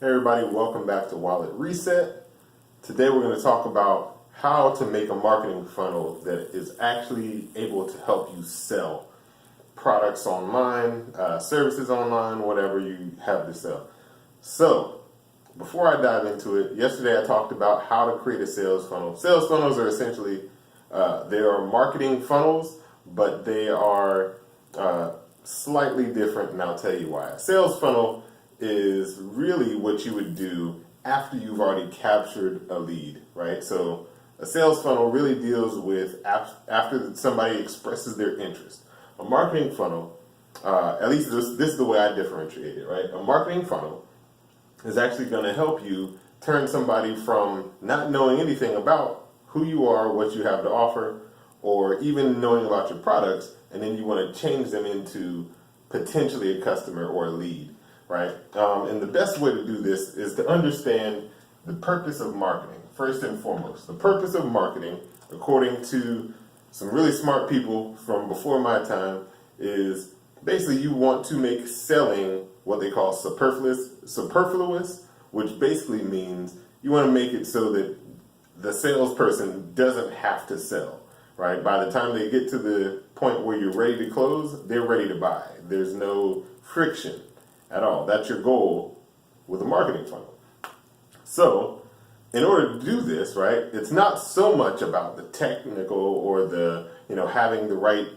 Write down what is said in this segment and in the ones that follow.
Hey everybody, welcome back to Wallet Reset. Today we're going to talk about how to make a marketing funnel that is actually able to help you sell products online, services online, whatever you have to sell. So, before I dive into it, yesterday I talked about how to create a sales funnel. Sales funnels are essentially, they are marketing funnels, but they are slightly different, and I'll tell you why. A sales funnel is really what you would do after you've already captured a lead, right? So a sales funnel really deals with after somebody expresses their interest. A marketing funnel, at least this is the way I differentiate it, right? A marketing funnel is actually going to help you turn somebody from not knowing anything about who you are, what you have to offer, or even knowing about your products, and then you want to change them into potentially a customer or a lead, right? And the best way to do this is to understand the purpose of marketing. First and foremost, the purpose of marketing, according to some really smart people from before my time, is basically you want to make selling what they call superfluous, which basically means you want to make it so that the salesperson doesn't have to sell, right? By the time they get to the point where you're ready to close, they're ready to buy. There's no friction at all. That's your goal with a marketing funnel. So, in order to do this, right, it's not so much about the technical or the, having the right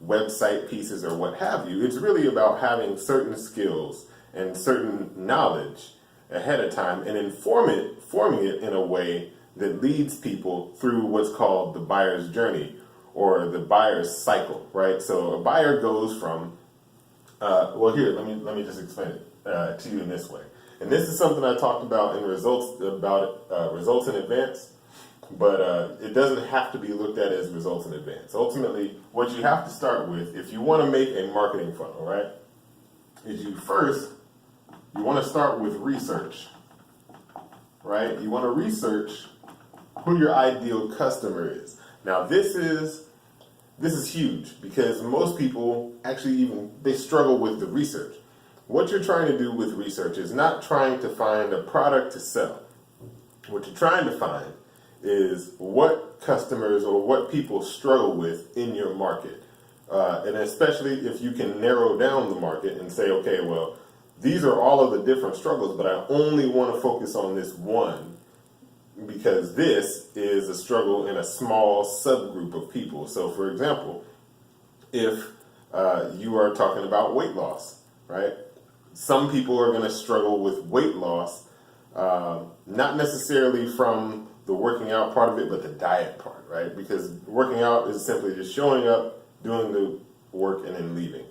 website pieces or what have you. It's really about having certain skills and certain knowledge ahead of time and forming it in a way that leads people through what's called the buyer's journey or the buyer's cycle, right? So a buyer goes from, let me just explain it to you in this way. And this is something I talked about in results in advance, but it doesn't have to be looked at as results in advance. Ultimately, what you have to start with, if you want to make a marketing funnel, right, is you want to start with research, right? You want to research who your ideal customer is. Now, this is huge because most people actually they struggle with the research. What you're trying to do with research is not trying to find a product to sell. What you're trying to find is what customers or what people struggle with in your market. And especially if you can narrow down the market and say, okay, well, these are all of the different struggles, but I only want to focus on this one because this is a struggle in a small subgroup of people. So, for example, if you are talking about weight loss, right? Some people are going to struggle with weight loss, not necessarily from the working out part of it, but the diet part, right? Because working out is simply just showing up, doing the work, and then leaving.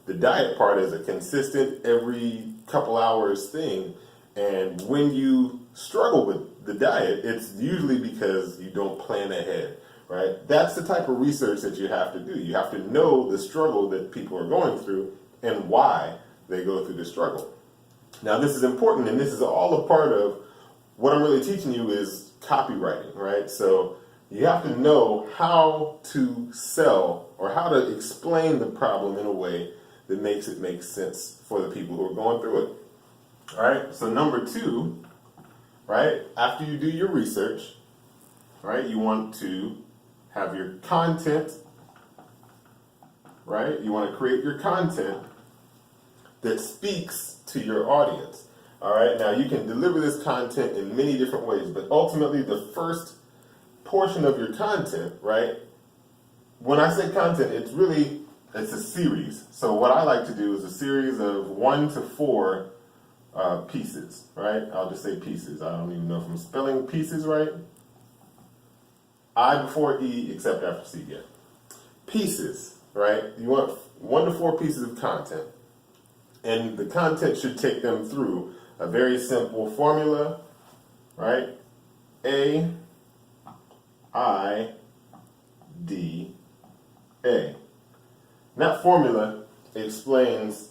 The diet part is a consistent, every couple hours thing. And when you struggle with the diet, it's usually because you don't plan ahead, right? That's the type of research that you have to do. You have to know the struggle that people are going through and why they go through the struggle. Now, this is important, and this is all a part of what I'm really teaching you is copywriting, right? So you have to know how to sell or how to explain the problem in a way that makes it make sense for the people who are going through it. All right, so number 2, right, after you do your research, right, you want to have your content, right? You want to create your content that speaks to your audience. All right, now you can deliver this content in many different ways, but ultimately the first portion of your content, right, when I say content, it's a series. So what I like to do is a series of 1 to 4 pieces, right? I'll just say pieces. I don't even know if I'm spelling pieces right. I before E except after C, yeah. Pieces, right? You want 1 to 4 pieces of content. And the content should take them through a very simple formula, right? A, I, D, A. And that formula explains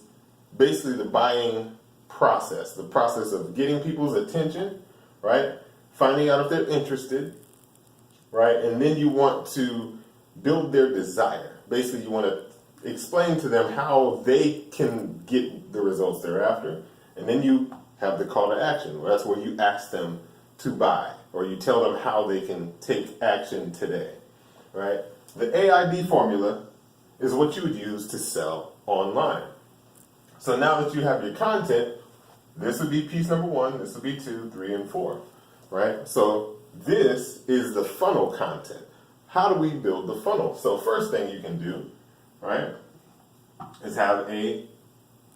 basically the buying process, the process of getting people's attention, right? Finding out if they're interested, right? And then you want to build their desire. Basically, you want to explain to them how they can get the results they're after. And then you have the call to action. That's where you ask them to buy, or you tell them how they can take action today, right? The AID formula is what you would use to sell online. So now that you have your content, this would be piece number 1, this would be 2, 3, and 4, right? So this is the funnel content. How do we build the funnel? So first thing you can do, right, is have a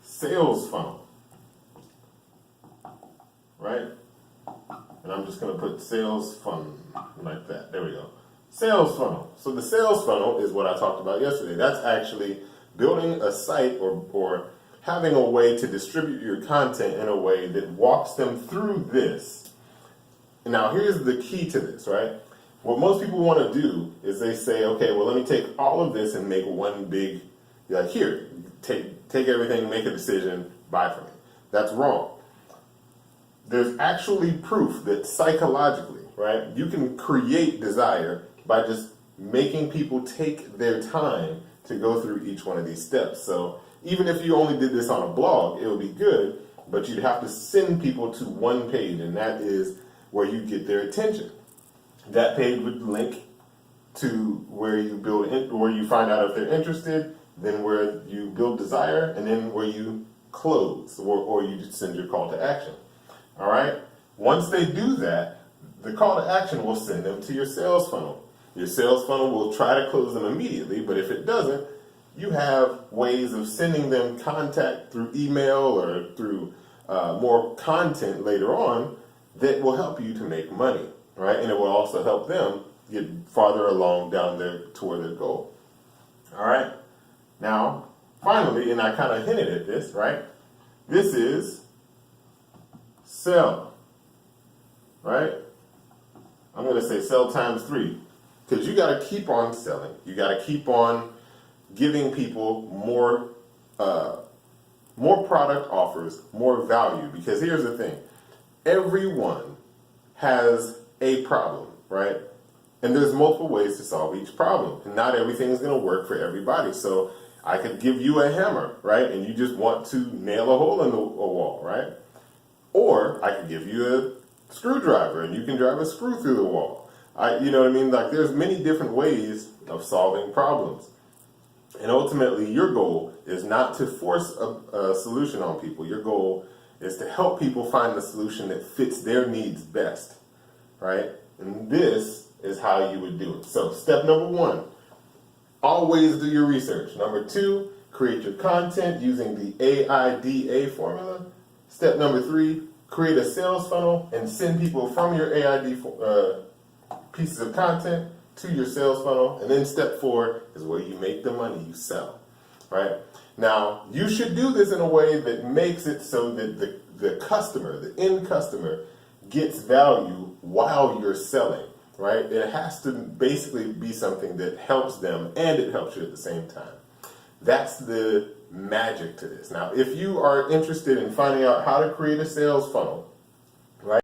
sales funnel, right? And I'm just going to put sales funnel like that. There we go. Sales funnel. So the sales funnel is what I talked about yesterday. That's actually building a site or having a way to distribute your content in a way that walks them through this. Now, here's the key to this, right? What most people want to do is they say, okay, well, let me take all of this and make one big, like, here, take everything, make a decision, buy from me. That's wrong. There's actually proof that psychologically, right, you can create desire by just making people take their time to go through each one of these steps. So even if you only did this on a blog, it would be good, but you'd have to send people to one page, and that is where you get their attention. That page would link to where you where you find out if they're interested, then where you build desire, and then where you close, or you just send your call to action. All right? Once they do that, the call to action will send them to your sales funnel. Your sales funnel will try to close them immediately, but if it doesn't, you have ways of sending them contact through email or through more content later on that will help you to make money, right? And it will also help them get farther along down toward their goal. All right? Now, finally, and I kind of hinted at this, right? This is sell, right? I'm going to say sell times 3, because you got to keep on selling. You got to keep on giving people more product offers, more value. Because here's the thing: everyone has a problem, right? And there's multiple ways to solve each problem, and not everything is going to work for everybody. So I could give you a hammer, right, and you just want to nail a hole in a wall, right? Or I could give you a screwdriver, and you can drive a screw through the wall. You know what I mean? Like, there's many different ways of solving problems. And ultimately, your goal is not to force a solution on people. Your goal is to help people find the solution that fits their needs best, right? And this is how you would do it. So step number 1, always do your research. Number 2, create your content using the AIDA formula. Step number 3, create a sales funnel and send people from your AID pieces of content to your sales funnel. And then step 4 is where you make the money, you sell, right? Now, you should do this in a way that makes it so that the customer, the end customer, gets value while you're selling, right? It has to basically be something that helps them and it helps you at the same time. That's the magic to this. Now, if you are interested in finding out how to create a sales funnel,